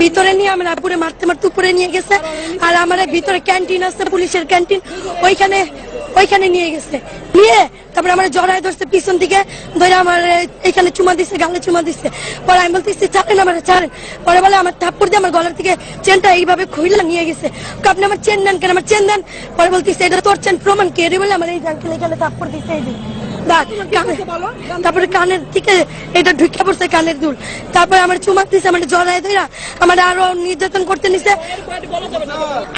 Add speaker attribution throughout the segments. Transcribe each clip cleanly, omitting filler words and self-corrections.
Speaker 1: ভিতরে নিয়ে আমার আপুরে মারতে মারতে উপরে নিয়ে গেছে। আর আমার ভিতরে ক্যান্টিন আছে, পুলিশের ক্যান্টিন, ওইখানে নিয়ে গেছে। নিয়ে তারপরে আমার জড়ায় ধরছে পিছন দিকে ধরে আমার এখানে চুমা দিচ্ছে, গালে চুমা দিচ্ছে। পরে আমি বলতেছি ছাড়েন, আমার ছাড়েন। পরে বলে আমার থাপ্পড় দিয়ে আমার গলার থেকে চেনটা এইভাবে খুইলা নিয়ে গেছে। আপনি আমার চেন দেন কেন, আমার চেন দেন। পরে বলতেছে এটা তোর চেন, প্রমাণ কে রে বলে আমার এই আঙ্কেল এখানে থাপ্পড় দিচ্ছে। এই দিন তারপরে কানের থেকে এটা ঢুকে পড়ছে, কানের দুল। তারপরে আমার চুমাক দিছে, আমার জড়ায় ধরা আমার আরো নির্যাতন করতে নিছে।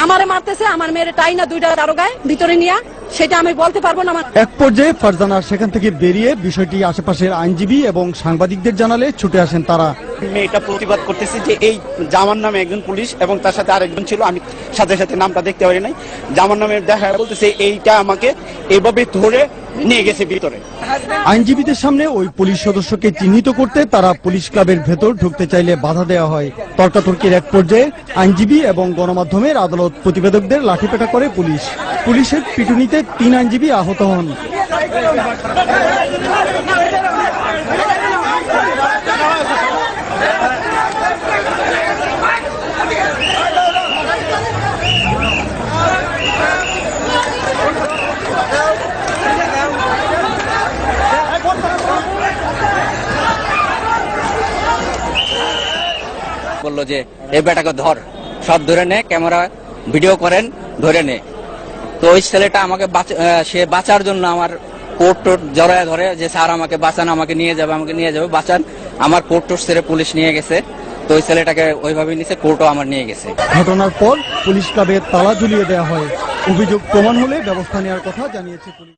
Speaker 2: আমারে মারতেছে, আমার মেয়ের টাই না দুইটা দারোগায় ভিতরে নিয়ে, সেটা আমি বলতে পারবো না।
Speaker 3: এক পর্যায়ে ফারজানা সেখান থেকে বেরিয়ে বিষয়টি আশেপাশের আইনজীবী এবং সাংবাদিকদের জানালে ছুটে আসেন তারা।
Speaker 4: মেয়েটা প্রতিবাদ করতেছে যে এই জামান নামে একজন পুলিশ এবং তার সাথে আরেকজন ছিল, আমি সাথে সাথে নামটা দেখতে পারি নাই। জামান নামে দেখা বলতেছে এইটা আমাকে এভাবে ধরে নিয়ে গেছে ভিতরে।
Speaker 3: আইনজীবীদের সামনে ওই পুলিশ সদস্যকে চিহ্নিত করতে তারা পুলিশ ক্লাবের ভেতর ঢুকতে চাইলে বাধা দেওয়া হয়। তর্কাতর্কির এক পর্যায়ে আইনজীবী এবং গণমাধ্যমের আদালত প্রতিবেদকদের লাঠিপেটা করে পুলিশ। পুলিশের পিটুনিতে 3 আইনজীবী আহত হন।
Speaker 5: বললো যে এই বেটাকে ধর, সব ধরে নে, ক্যামেরা ভিডিও করেন, ধরে নে। তো ওই ছেলেটা আমাকে সে বাঁচার জন্য আমার কোর্ট টোট জড়ায় ধরে যে স্যার আমাকে বাঁচান, আমাকে নিয়ে যাবে বাঁচান। আমার কোর্ট টোট ছেড়ে পুলিশ নিয়ে গেছে। তো ওই ছেলেটাকে ওইভাবে নিছে, কোর্টও আমার নিয়ে গেছে।
Speaker 3: ঘটনার পর পুলিশ ক্লাবে তালা ঝুলিয়ে দেওয়া হয়। অভিযোগ প্রমাণ হলে ব্যবস্থা নেওয়ার কথা জানিয়েছে পুলিশ।